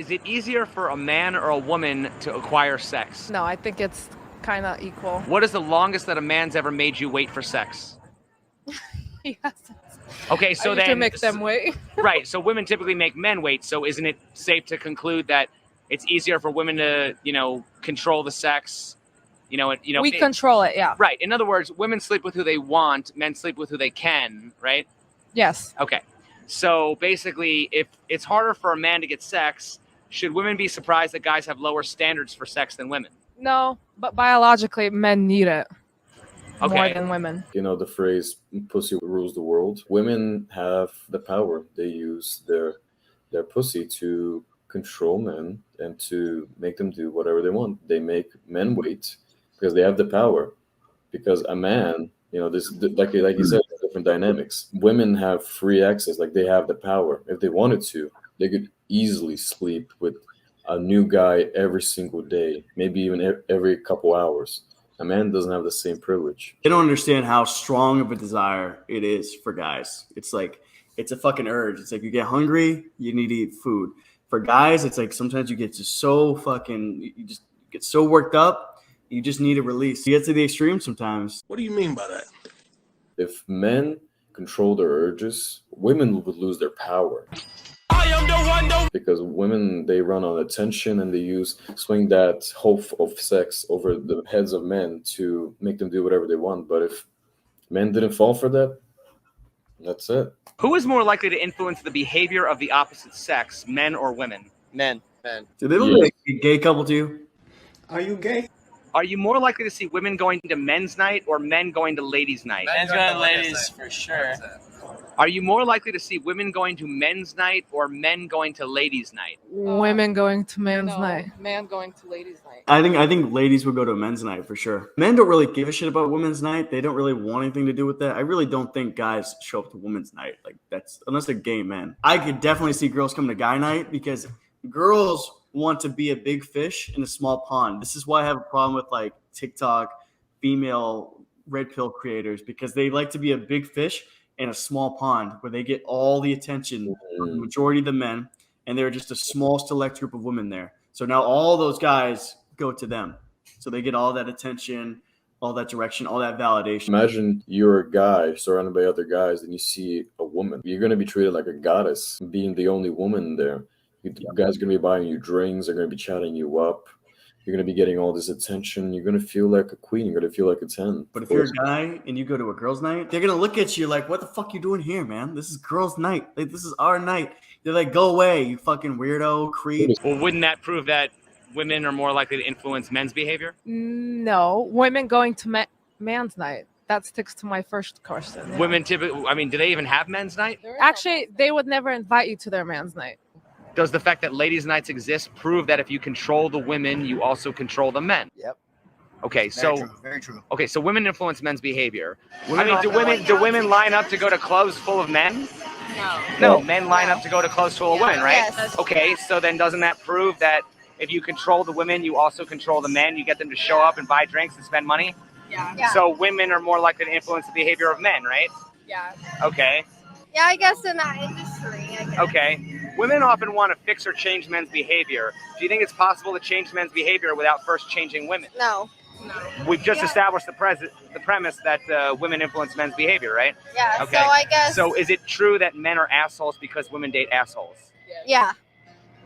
Is it easier for a man or a woman to acquire sex? No, I think it's kind of equal. What is the longest that a man's ever made you wait for sex? Yes. Okay, so I used to then make them wait. right, so women typically make men wait. So isn't it safe to conclude that it's easier for women to, control the sex? We control it, yeah. Right. In other words, women sleep with who they want, men sleep with who they can, right? Yes. Okay. So basically, if it's harder for a man to get sex, should women be surprised that guys have lower standards for sex than women? No, but biologically, men need it more Okay. than women. The phrase "pussy rules the world." Women have the power. They use their pussy to control men and to make them do whatever they want. They make men wait because they have the power. Because a man, this like you said, different dynamics. Women have free access. Like they have the power. If they wanted to, they could easily sleep with a new guy every single day, maybe even every couple hours. A man doesn't have the same privilege. They don't understand how strong of a desire it is for guys. It's like, it's a fucking urge. It's like you get hungry, you need to eat food. For guys, it's like sometimes you get just so fucking, you just get so worked up, you just need a release. You get to the extreme sometimes. What do you mean by that? If men control their urges, women would lose their power. Because women, they run on attention and they swing that hope of sex over the heads of men to make them do whatever they want. But if men didn't fall for that, that's it. Who is more likely to influence the behavior of the opposite sex, men or women? Men. Do they look like a gay couple to you? Are you gay? Are you more likely to see women going to men's night or men going to ladies' night? Men's going to ladies for sure. Are you more likely to see women going to men's night or men going to ladies' night? Women going to men's night. Man going to ladies' night. I think ladies would go to a men's night for sure. Men don't really give a shit about women's night. They don't really want anything to do with that. I really don't think guys show up to women's night. Like that's unless they're gay men. I could definitely see girls come to guy night because girls want to be a big fish in a small pond. This is why I have a problem with like TikTok female red pill creators because they like to be a big fish in a small pond where they get all the attention from the majority of the men, and they're just a small select group of women there. So now all those guys go to them. So they get all that attention, all that direction, all that validation. Imagine you're a guy surrounded by other guys and you see a woman. You're going to be treated like a goddess, being the only woman there. You guys are going to be buying you drinks. They're going to be chatting you up. You're going to be getting all this attention. You're going to feel like a queen. You're going to feel like a 10. But if you're a guy and you go to a girls' night, they're going to look at you like, what the fuck you doing here, man? This is girls' night. Like, this is our night. They're like, go away, you fucking weirdo, creep. Well, wouldn't that prove that women are more likely to influence men's behavior? No, women going to man's night. That sticks to my first question. Yeah. Women typically, do they even have men's night? Actually, they would never invite you to their man's night. Does the fact that ladies' nights exist prove that if you control the women, you also control the men? Yep. Okay, Very true. Okay, so women influence men's behavior. Do women line up to go to clubs full of men? No, men line up to go to clubs full of women, right? Yes. Okay, so then doesn't that prove that if you control the women, you also control the men? You get them to show up and buy drinks and spend money? Yeah. So women are more likely to influence the behavior of men, right? Yeah. Okay. Yeah, I guess in that industry, I guess. Okay. Women often want to fix or change men's behavior. Do you think it's possible to change men's behavior without first changing women? No. We've just established the premise that women influence men's behavior, right? Yeah, Okay. so I guess... So is it true that men are assholes because women date assholes? Yeah.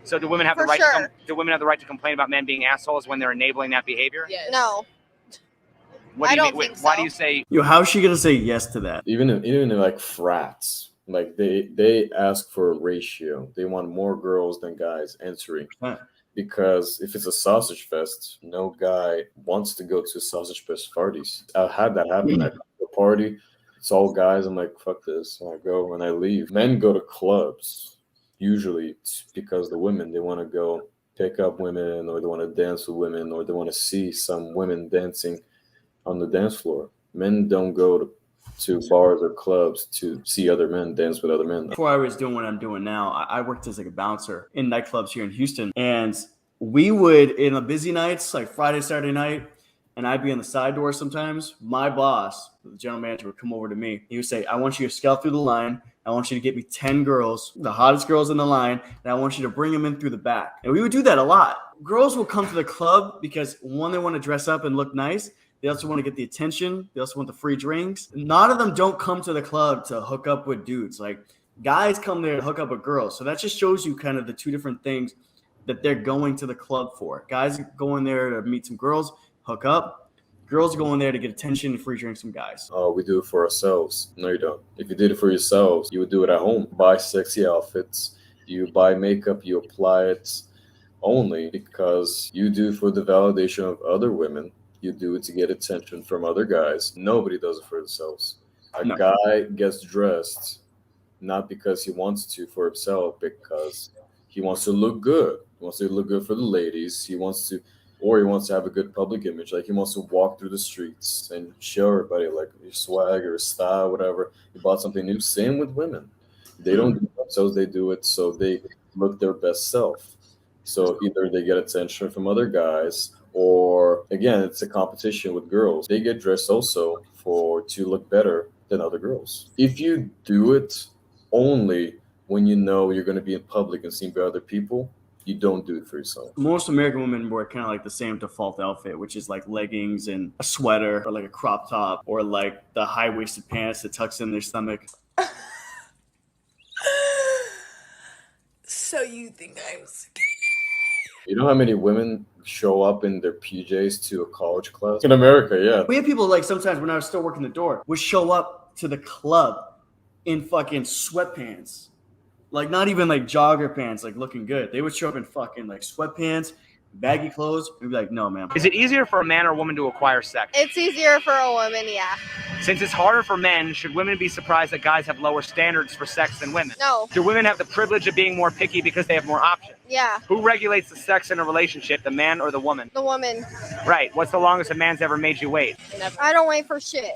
So do women have the For right sure. do women have the right to complain about men being assholes when they're enabling that behavior? No. What do I you don't mean? think Why so. do you say Yo, how's she going to say yes to that? Even in like frats, like they ask for a ratio. They want more girls than guys entering. Huh. Because if it's a sausage fest, no guy wants to go to sausage fest parties. I've had that happen at a party. It's all guys. I'm like, fuck this. And I go and I leave. Men go to clubs. Usually it's because the women, they want to go pick up women, or they want to dance with women, or they want to see some women dancing on the dance floor. Men don't go to bars or clubs to see other men dance with other men. Before I was doing what I'm doing now, I worked as like a bouncer in nightclubs here in Houston. And we would, in a busy nights, like Friday, Saturday night, and I'd be on the side door sometimes, my boss, the general manager, would come over to me. He would say, I want you to scout through the line, I want you to get me 10 girls, the hottest girls in the line, and I want you to bring them in through the back. And we would do that a lot. Girls will come to the club because, one, they want to dress up and look nice. They also want to get the attention. They also want the free drinks. None of them don't come to the club to hook up with dudes. Like, guys come there to hook up with girls. So that just shows you kind of the two different things that they're going to the club for. Guys go in there to meet some girls, hook up. Girls go in there to get attention and free drinks from guys. Oh, we do it for ourselves. No, you don't. If you did it for yourselves, you would do it at home. Buy sexy outfits. You buy makeup. You apply it only because you do it for the validation of other women. You do it to get attention from other guys. Nobody does it for themselves. A guy gets dressed not because he wants to for himself, because he wants to look good. He wants to look good for the ladies. He wants to have a good public image. Like, he wants to walk through the streets and show everybody like his swag or his style, whatever. He bought something new. Same with women. They don't do it themselves. They do it so they look their best self. So either they get attention from other guys, or again, it's a competition with girls. They get dressed also to look better than other girls. If you do it only when you know you're going to be in public and seen by other people, you don't do it for yourself. Most American women wear kind of like the same default outfit, which is like leggings and a sweater, or like a crop top, or like the high-waisted pants that tucks in their stomach. So you think I'm skinny? You know how many women show up in their PJs to a college class? In America, yeah. We had people, like, sometimes when I was still working the door, would show up to the club in fucking sweatpants. Like, not even like jogger pants, like looking good. They would show up in fucking like sweatpants, baggy clothes. We'd be like, no, man. Is it easier for a man or a woman to acquire sex? It's easier for a woman, yeah. Since it's harder for men, should women be surprised that guys have lower standards for sex than women? No. Do women have the privilege of being more picky because they have more options? Yeah. Who regulates the sex in a relationship, the man or the woman? The woman. Right. What's the longest a man's ever made you wait? Never. I don't wait for shit.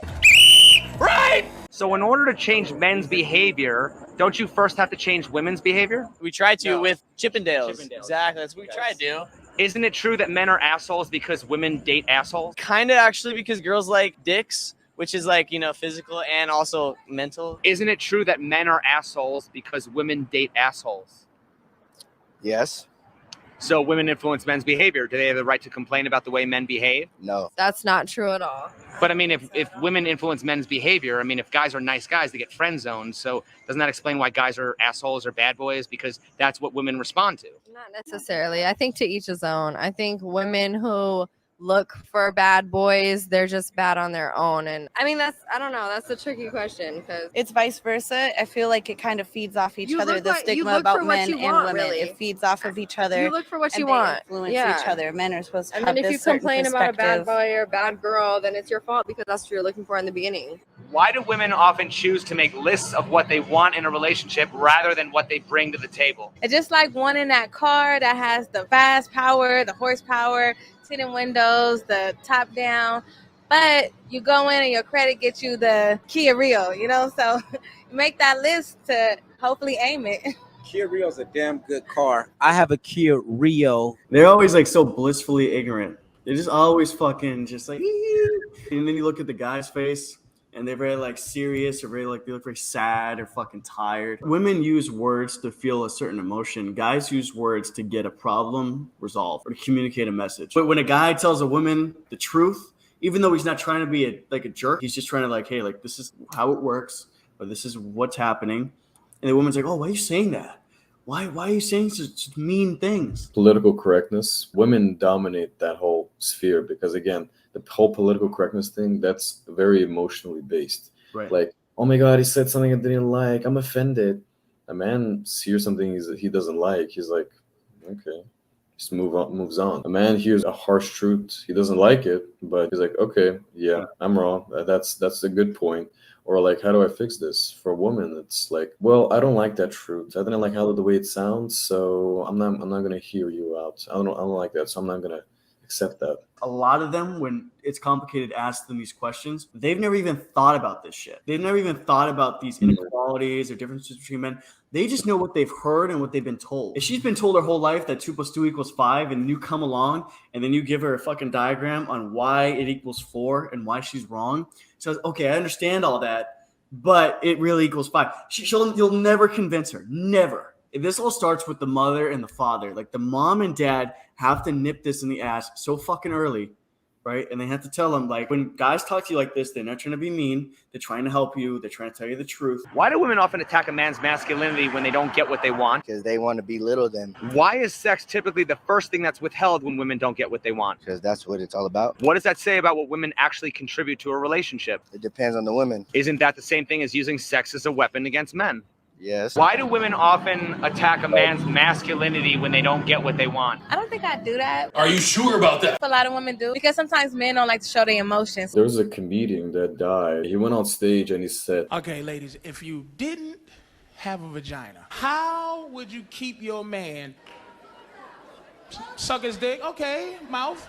Right! So in order to change men's behavior, don't you first have to change women's behavior? We tried to with Chippendales. Exactly. That's what we tried to do. Isn't it true that men are assholes because women date assholes? Kind of, actually, because girls like dicks, which is like, physical and also mental. Isn't it true that men are assholes because women date assholes? Yes. So women influence men's behavior. Do they have the right to complain about the way men behave? No. That's not true at all. But I mean, if women influence men's behavior, I mean, if guys are nice guys, they get friend zoned. So doesn't that explain why guys are assholes or bad boys? Because that's what women respond to. Not necessarily. I think to each his own. I think women who look for bad boys, they're just bad on their own. And I mean, I don't know. That's a tricky question because It's vice versa. I feel like it kind of feeds off each You other. look The like- you stigma look about for what men you and want, women. really. It feeds off of each other. you look for what and you they want. influence Yeah. each other. Men are supposed to And have then if this you certain complain about a bad perspective. boy or a bad girl, then it's your fault because that's what you're looking for in the beginning. Why do women often choose to make lists of what they want in a relationship rather than what they bring to the table? It's just like one in that car that has the fast power, the horsepower, tinted windows, the top down. But you go in and your credit gets you the Kia Rio, So you make that list to hopefully aim it. Kia Rio's a damn good car. I have a Kia Rio. They're always like so blissfully ignorant. They're just always fucking just like, and then you look at the guy's face and they're very like serious or very like, they look very sad or fucking tired. Women use words to feel a certain emotion. Guys use words to get a problem resolved or to communicate a message. But when a guy tells a woman the truth, even though he's not trying to be a jerk, he's just trying to like, hey, like this is how it works, or this is what's happening. And the woman's like, oh, why are you saying that? Why are you saying such mean things? Political correctness. Women dominate that whole sphere because, again, the whole political correctness thing, that's very emotionally based. Right. Like, oh my God, he said something I didn't like. I'm offended. A man hears something he doesn't like. He's like, okay, just moves on. A man hears a harsh truth. He doesn't like it, but he's like, okay, yeah, I'm wrong. That's a good point. Or like, how do I fix this? For a woman, it's like, well, I don't like that truth. I didn't like the way it sounds, so I'm not gonna hear you out. I don't like that, so I'm not gonna accept that. A lot of them, when it's complicated to ask them these questions, they've never even thought about this shit. They've never even thought about these inequalities or differences between men. They just know what they've heard and what they've been told. If she's been told her whole life that 2 + 2 = 5, and you come along and then you give her a fucking diagram on why it equals 4 and why she's wrong, she says, okay, I understand all that, but it really equals 5. You'll never convince her. Never. This all starts with the mother and the father. Like the mom and dad have to nip this in the ass so fucking early, right? And they have to tell them, like, when guys talk to you like this, they're not trying to be mean. They're trying to help you. They're trying to tell you the truth. Why do women often attack a man's masculinity when they don't get what they want? Because they want to belittle them. Why is sex typically the first thing that's withheld when women don't get what they want? Because that's what it's all about. What does that say about what women actually contribute to a relationship? It depends on the women. Isn't that the same thing as using sex as a weapon against men? Yes. Why do women often attack a man's masculinity when they don't get what they want? I don't think I do that. Are you sure about that? A lot of women do because sometimes men don't like to show their emotions. There was a comedian that died. He went on stage and he said, Okay, ladies, if you didn't have a vagina, how would you keep your man? Suck his dick? Okay. Mouth?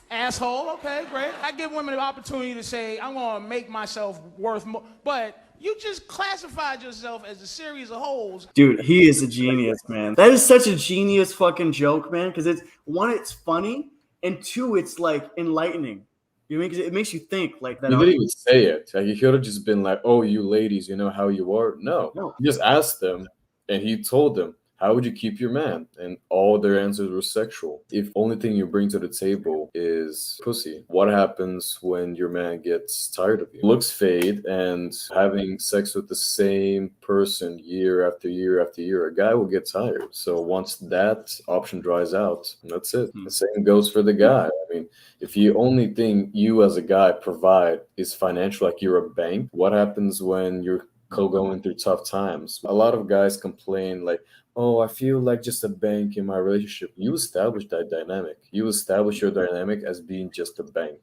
Asshole? Okay, great. I give women the opportunity to say, I'm going to make myself worth more. But you just classified yourself as a series of holes. Dude, he is a genius, man. That is such a genius fucking joke, man. Because it's one, it's funny, and two, it's like enlightening. You mean, 'cause it makes you think like that. He didn't even say it. Like, he could have just been like, "Oh, you ladies, you know how you are." No. He just asked them, and he told them, "How would you keep your man?" And all their answers were sexual. If only thing you bring to the table is pussy, what happens when your man gets tired of you? Looks fade, and having sex with the same person year after year after year, a guy will get tired. So once that option dries out, that's it. The same goes for the guy. I mean, if the only thing you as a guy provide is financial, like you're a bank, what happens when you're going through tough times? A lot of guys complain like, "Oh, I feel like just a bank in my relationship." You establish that dynamic. You establish your dynamic as being just a bank.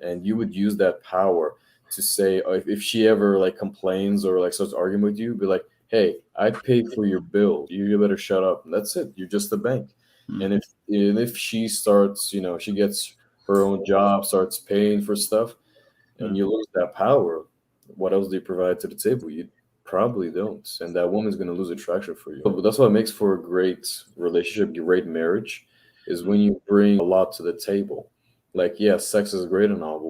And you would use that power to say, if she ever like complains or like starts arguing with you, be like, "Hey, I paid for your bill. You better shut up." And that's it. You're just a bank. And if she starts, she gets her own job, starts paying for stuff, and you lose that power, what else do you provide to the table? You probably don't, and that woman's going to lose attraction for you. But that's what makes for a great relationship, great marriage, is when you bring a lot to the table. Like, yeah, sex is great and all, but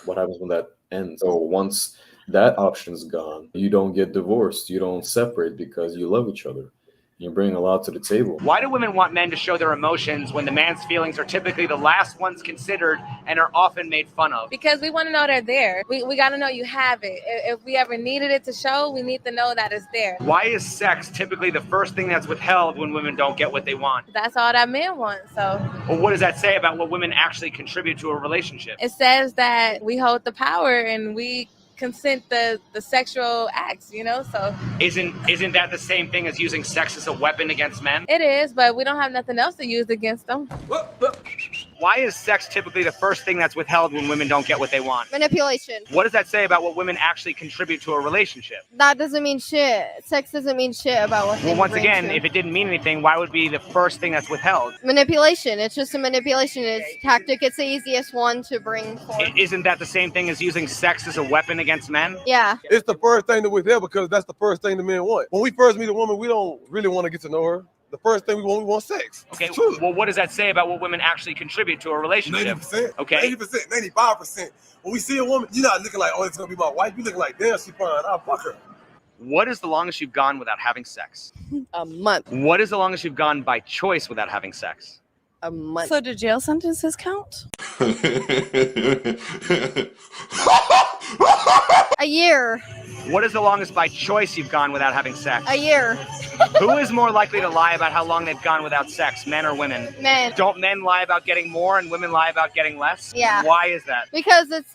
what happens when that ends? So once that option's gone, you don't get divorced, you don't separate because you love each other. You bring a lot to the table. Why do women want men to show their emotions when the man's feelings are typically the last ones considered and are often made fun of? Because we want to know they're there. We got to know you have it. If we ever needed it to show, we need to know that it's there. Why is sex typically the first thing that's withheld when women don't get what they want? That's all that men want. So Well, what does that say about what women actually contribute to a relationship? it says that we hold the power and we consent the sexual acts, so Isn't that the same thing as using sex as a weapon against men? it is, but we don't have nothing else to use against them. Why is sex typically the first thing that's withheld when women don't get what they want? Manipulation. What does that say about what women actually contribute to a relationship? That doesn't mean shit. Sex doesn't mean shit about what they Well, once bring again, to. if it didn't mean anything, why would it be the first thing that's withheld? Manipulation. It's just a manipulation. It's tactic. It's the easiest one to bring forth. Isn't that the same thing as using sex as a weapon against men? Yeah. It's the first thing that we're there because that's the first thing the men want. When we first meet a woman, we don't really want to get to know her. The first thing we want sex. Okay, well, what does that say about what women actually contribute to a relationship? 90%. Okay. 80%, 95%. When we see a woman, you're not looking like, "Oh, it's going to be my wife." You're looking like, "Damn, she fine. I'll fuck her." What is the longest you've gone without having sex? A month. What is the longest you've gone by choice without having sex? A month. So do jail sentences count? A year. What is the longest by choice you've gone without having sex? A year. Who is more likely to lie about how long they've gone without sex, men or women? Men. Don't men lie about getting more and women lie about getting less? Yeah. Why is that? Because it's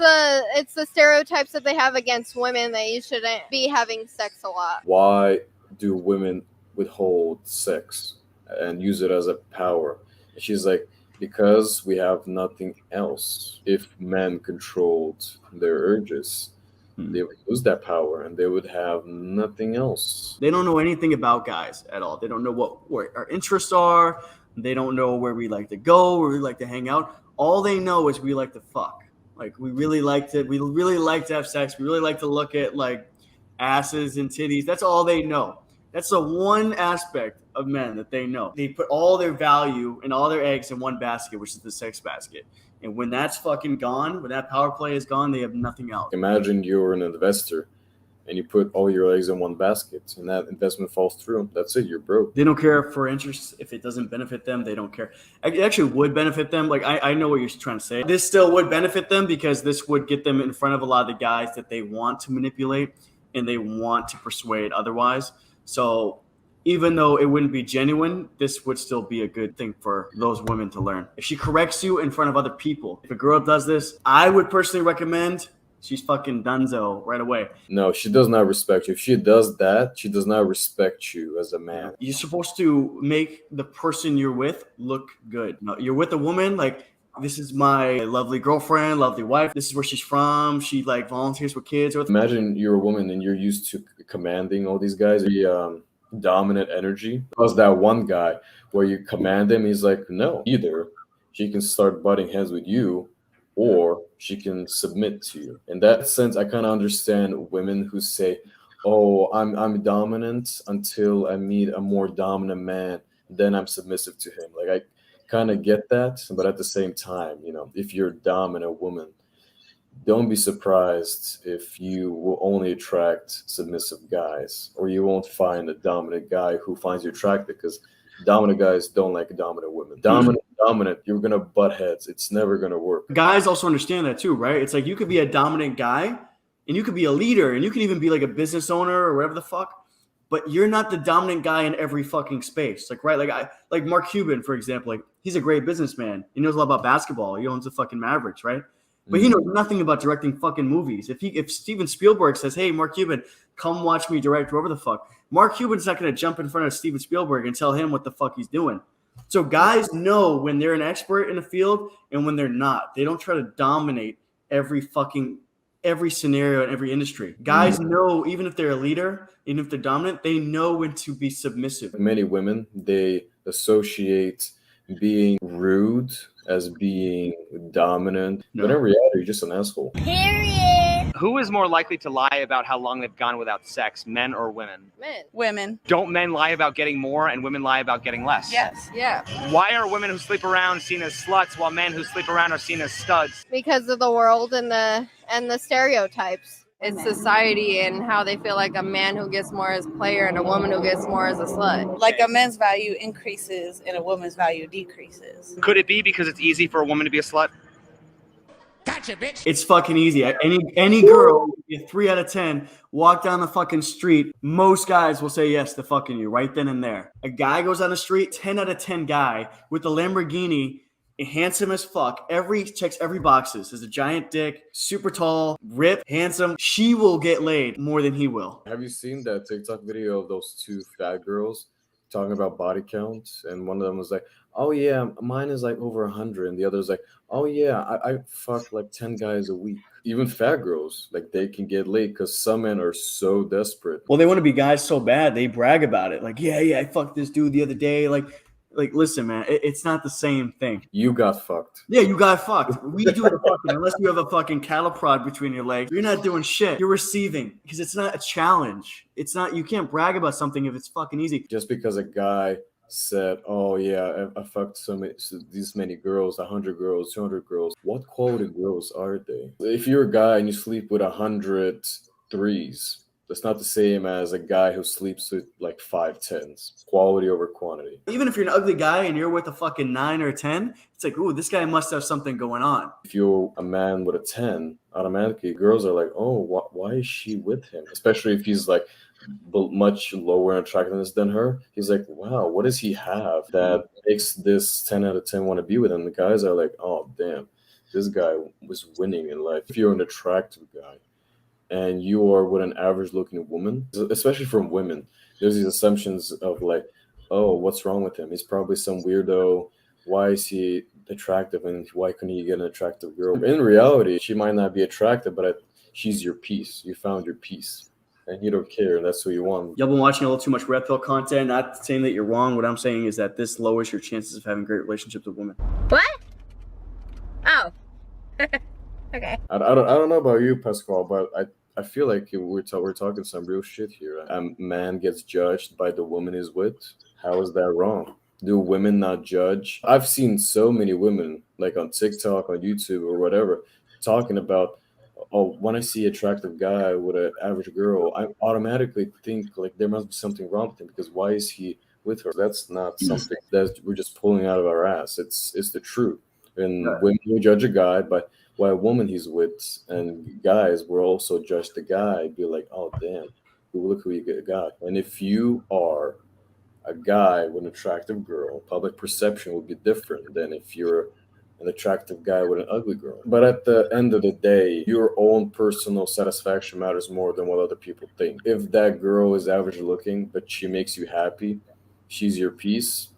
the stereotypes that they have against women that you shouldn't be having sex a lot. Why do women withhold sex and use it as a power? And she's like, because we have nothing else. If men controlled their urges, they would lose that power and they would have nothing else. They don't know anything about guys at all. They don't know what our interests are. They don't know where we like to go, where we like to hang out. All they know is we like to fuck. Like we really like to have sex. We really like to look at like asses and titties. That's all they know. That's the one aspect of men that they know. They put all their value and all their eggs in one basket, which is the sex basket. And when that's fucking gone, when that power play is gone, they have nothing else. Imagine you're an investor and you put all your eggs in one basket and that investment falls through. That's it. You're broke. They don't care for interest. If it doesn't benefit them, they don't care. It actually would benefit them. Like, I know what you're trying to say. This still would benefit them because this would get them in front of a lot of the guys that they want to manipulate and they want to persuade otherwise. So even though it wouldn't be genuine, this would still be a good thing for those women to learn. If she corrects you in front of other people, if a girl does this, I would personally recommend she's fucking dunzo right away. No, she does not respect you. If she does that, she does not respect you as a man. You're supposed to make the person you're with look good. No, you're with a woman, like, this is my lovely girlfriend, lovely wife. This is where she's from. She like volunteers with kids. Imagine you're a woman and you're used to commanding all these guys. The dominant energy. Because that one guy where you command him, he's like, no, either she can start butting heads with you or she can submit to you. In that sense, I kind of understand women who say, oh, I'm dominant until I meet a more dominant man, then I'm submissive to him. Like, I kind of get that, but at the same time, you know, if you're a dominant woman, don't be surprised if you will only attract submissive guys, or you won't find a dominant guy who finds you attractive, because dominant guys don't like dominant women. Dominant, you're gonna butt heads. It's never gonna work. Guys also understand that too, right? It's like you could be a dominant guy and you could be a leader and you could even be like a business owner or whatever the fuck, but you're not the dominant guy in every fucking space. Like, right? Like Mark Cuban, for example, like, he's a great businessman. He knows a lot about basketball. He owns the fucking Mavericks, right? But he knows nothing about directing fucking movies. If Steven Spielberg says, hey, Mark Cuban, come watch me direct whoever the fuck, Mark Cuban's not going to jump in front of Steven Spielberg and tell him what the fuck he's doing. So guys know when they're an expert in a field and when they're not. They don't try to dominate every scenario in every industry. Guys know, even if they're a leader, even if they're dominant, they know when to be submissive. Many women, they associate being rude as being dominant. No. But in reality, you're just an asshole. Period. Who is more likely to lie about how long they've gone without sex, men or women? Men. Women. Don't men lie about getting more and women lie about getting less? Yes. Yeah. Why are women who sleep around seen as sluts while men who sleep around are seen as studs? Because of the world and the stereotypes. It's society and how they feel like a man who gets more is a player and a woman who gets more is a slut. Like a man's value increases and a woman's value decreases. Could it be because it's easy for a woman to be a slut? Gotcha, bitch. It's fucking easy. Any girl, 3 out of 10, walk down the fucking street, most guys will say yes to fucking you right then and there. A guy goes on the street, 10 out of 10 guy with a Lamborghini, handsome as fuck, checks every boxes, has a giant dick, super tall, ripped, handsome. She will get laid more than he will. Have you seen that TikTok video of those two fat girls talking about body count? And one of them was like, oh yeah, mine is like over 100, and the other is like, oh yeah, I fuck like 10 guys a week. Even fat girls, like, they can get laid because some men are so desperate. Well, they want to be guys so bad, they brag about it. Like, yeah, I fucked this dude the other day. Like, listen, man, it's not the same thing. You got fucked. Yeah, you got fucked. We do the fucking, unless you have a fucking cattle prod between your legs, you're not doing shit. You're receiving, because it's not a challenge. It's not, you can't brag about something if it's fucking easy. Just because a guy said, oh yeah, I fucked these many girls, 100 girls, 200 girls. What quality girls are they? If you're a guy and you sleep with 100 threes, that's not the same as a guy who sleeps with like 5 10s. Quality over quantity. Even if you're an ugly guy and you're with a fucking 9 or 10, it's like, ooh, this guy must have something going on. If you're a man with a 10, automatically girls are like, oh, why is she with him? Especially if he's like much lower in attractiveness than her. He's like, wow, what does he have that makes this 10 out of 10 want to be with him? The guys are like, oh, damn, this guy was winning in life. If you're an attractive guy and you are with an average looking woman, especially from women, there's these assumptions of like, oh, what's wrong with him? He's probably some weirdo. Why is he attractive and why couldn't he get an attractive girl? In reality, she might not be attractive, but she's your piece. You found your piece and you don't care. And that's who you want. Y'all been watching a little too much red pill content. Not saying that you're wrong. What I'm saying is that this lowers your chances of having great relationships with women. What? Oh. Okay. I don't know about you, Pascal, but I feel like we're talking some real shit here. A man gets judged by the woman he's with. How is that wrong? Do women not judge? I've seen so many women, like on TikTok, on YouTube, or whatever, talking about, oh, when I see an attractive guy with an average girl, I automatically think like there must be something wrong with him because why is he with her? That's not something that we're just pulling out of our ass. It's the truth. And when we judge a guy by what woman he's with, and guys will also judge the guy, be like, oh damn, look who you got. And if you are a guy with an attractive girl, public perception will be different than if you're an attractive guy with an ugly girl. But at the end of the day, your own personal satisfaction matters more than what other people think. If that girl is average looking, but she makes you happy, she's your piece,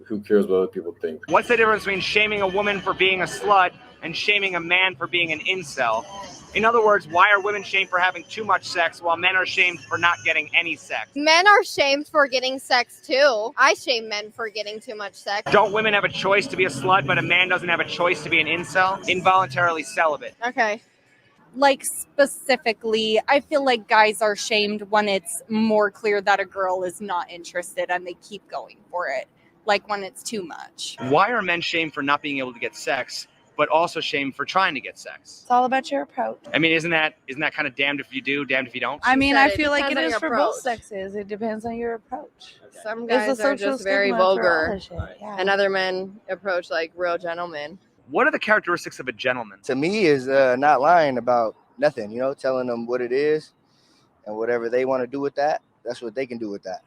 who cares what other people think? What's the difference between shaming a woman for being a slut and shaming a man for being an incel? In other words, why are women shamed for having too much sex while men are shamed for not getting any sex? Men are shamed for getting sex too. I shame men for getting too much sex. Don't women have a choice to be a slut, but a man doesn't have a choice to be an incel? Involuntarily celibate. Okay. Like specifically, I feel like guys are shamed when it's more clear that a girl is not interested and they keep going for it. Like when it's too much. Why are men shamed for not being able to get sex, but also shamed for trying to get sex? It's all about your approach. I mean, isn't that kind of damned if you do, damned if you don't? I mean, said I it feel like it depends on is your for both approach. sexes. It depends on your approach. Some There's guys a are social just very stigma for all vulgar, that shit, yeah. and other men approach like real gentlemen. What are the characteristics of a gentleman? To me, is not lying about nothing. You know, telling them what it is, and whatever they want to do with that, that's what they can do with that.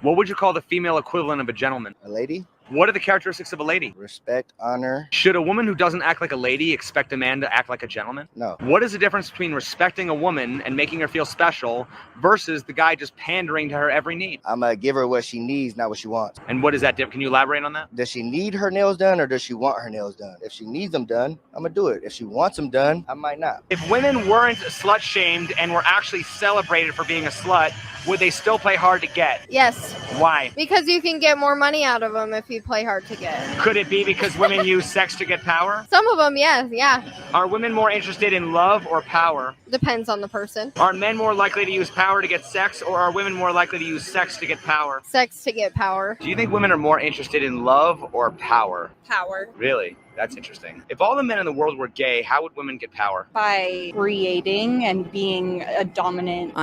What would you call the female equivalent of a gentleman? A lady. What are the characteristics of a lady? Respect, honor. Should a woman who doesn't act like a lady expect a man to act like a gentleman? No. What is the difference between respecting a woman and making her feel special versus the guy just pandering to her every need? I'm going to give her what she needs, not what she wants. And what is that difference? Can you elaborate on that? Does she need her nails done or does she want her nails done? If she needs them done, I'm going to do it. If she wants them done, I might not. If women weren't slut shamed and were actually celebrated for being a slut, would they still play hard to get? Yes, Why? because you can get more money out of them if you play hard to get. Could it be because women use sex to get power? Some of them, yes, yeah. Are women more interested in love or power? Depends on the person. Are men more likely to use power to get sex, or are women more likely to use sex to get power? Sex to get power. Do you think women are more interested in love or power? Power. Really? That's interesting. If all the men in the world were gay, how would women get power? By creating and being a dominant.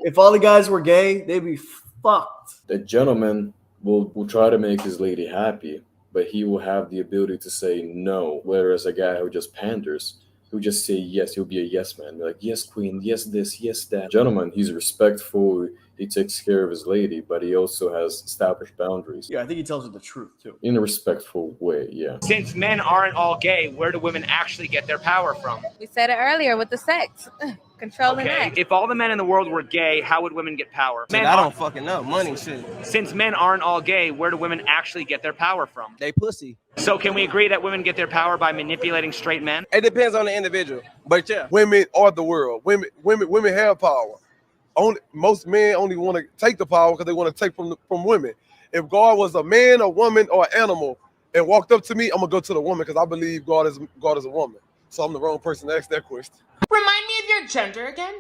If all the guys were gay, they'd be fucked. The gentleman will try to make his lady happy, but he will have the ability to say no. Whereas a guy who just panders, who just say yes, he'll be a yes man. Be like, yes, queen, yes, this, yes, that. Gentleman, he's respectful, he takes care of his lady, but he also has established boundaries. Yeah, I think he tells her the truth too. In a respectful way, yeah. Since men aren't all gay, where do women actually get their power from? We said it earlier with the sex. Controlling that. If all the men in the world were gay, how would women get power? I don't fucking know. Money shit. Since men aren't all gay, where do women actually get their power from? They pussy. So can we agree that women get their power by manipulating straight men? It depends on the individual. But yeah. Women are the world. Women have power. Most men only want to take the power because they want to take from women. If God was a man, a woman, or an animal and walked up to me, I'm gonna go to the woman because I believe God is a woman. So I'm the wrong person to ask that question. Remind me of your gender again?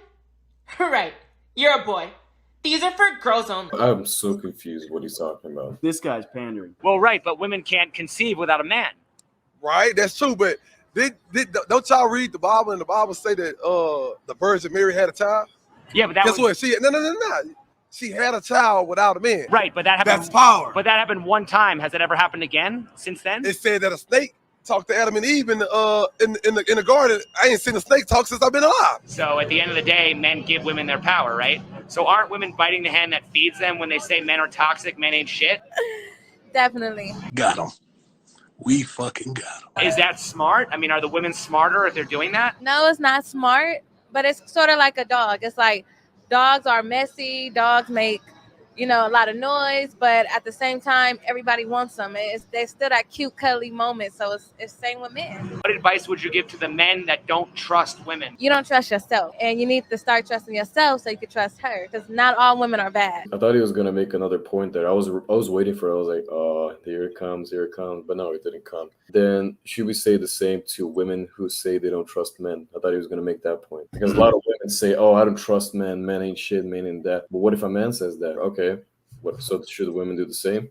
Right, you're a boy. These are for girls only. I'm so confused what he's talking about. This guy's pandering. Well, right, but women can't conceive without a man. Right, that's true. But don't y'all read the Bible and the Bible say that the Virgin Mary had a child? Yeah, but that Guess what? She had a child without a man. Right, but that happened. That's power. But that happened one time. Has it ever happened again since then? It said that a snake talked to Adam and Eve in the garden. I ain't seen a snake talk since I've been alive. So at the end of the day, men give women their power, right? So aren't women biting the hand that feeds them when they say men are toxic, men ain't shit? Definitely. Got them. We fucking got them. Is that smart? I mean, are the women smarter if they're doing that? No, it's not smart, but it's sort of like a dog. It's like dogs are messy. Dogs make, a lot of noise, but at the same time, everybody wants them. There's still that cute, cuddly moment. So it's same with men. What advice would you give to the men that don't trust women? You don't trust yourself, and you need to start trusting yourself so you can trust her, because not all women are bad. I thought he was gonna make another point there. I was waiting for it. I was like, oh, here it comes, but no, it didn't come. Then should we say the same to women who say they don't trust men? I thought he was gonna make that point, because a lot of women say, oh, I don't trust men. Men ain't shit. Men ain't that. But what if a man says that? Okay, so should the women do the same?